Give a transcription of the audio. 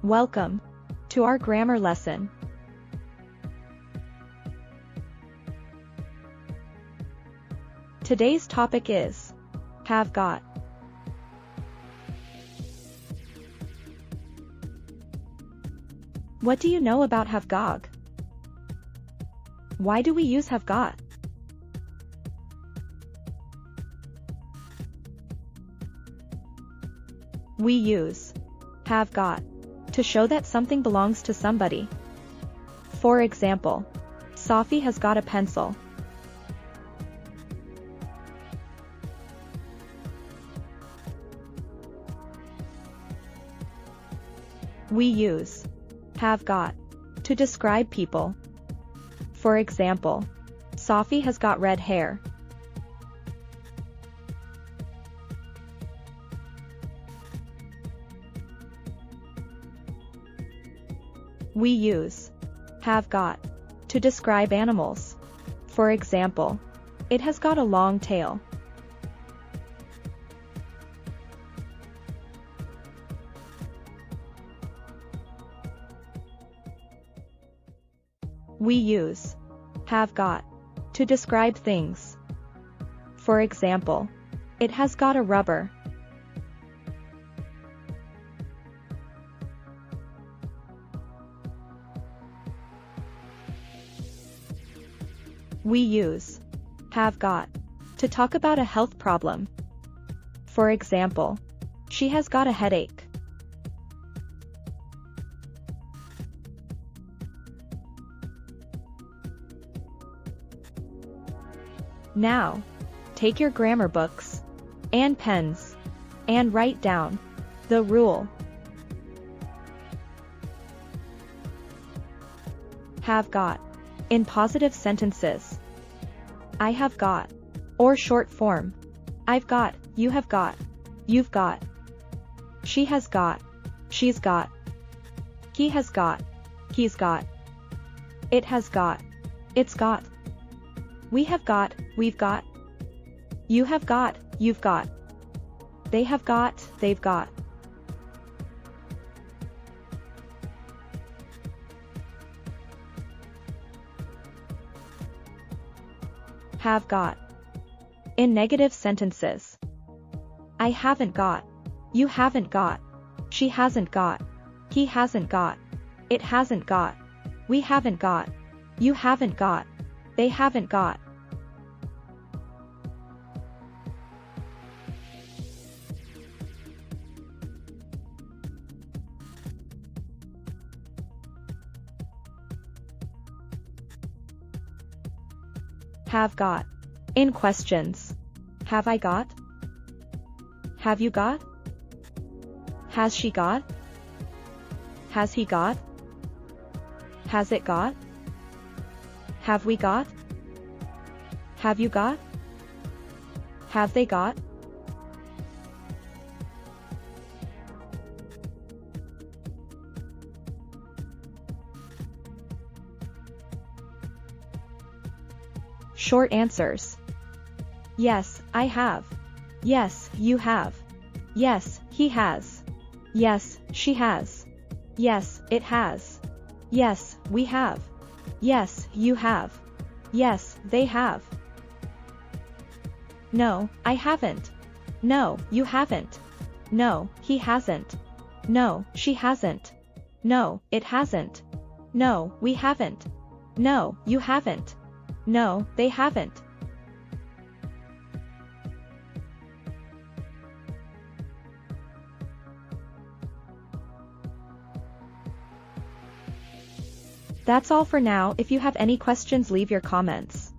Welcome to our grammar lesson. Today's topic is have got. What do you know about have got? Why do we use have got? We use have got to show that something belongs to somebody. For example, Sophie has got a pencil. We use have got to describe people. For example, Sophie has got red hair. We use have got to describe animals. For example, it has got a long tail. We use have got to describe things. For example, it has got a rubber. We use have got to talk about a health problem. For example, she has got a headache. Now, take your grammar books and pens and write down the rule. Have got in positive sentences. I have got, or short form. I've got, you have got, you've got. She has got, she's got. He has got, he's got. It has got, it's got. We have got, we've got. You have got, you've got. They have got, they've got. Have got in negative sentences. I haven't got, you haven't got, she hasn't got, he hasn't got, it hasn't got, we haven't got, you haven't got, they haven't got. Have got in questions. Have I got? Have you got? Has she got? Has he got? Has it got? Have we got? Have you got? Have they got? Short answers. Yes, I have. Yes, you have. Yes, he has. Yes, she has. Yes, it has. Yes, we have. Yes, you have. Yes, they have. No, I haven't. No, you haven't. No, he hasn't. No, she hasn't. No, it hasn't. No, we haven't. No, you haven't. No, they haven't. That's all for now. If you have any questions, leave your comments.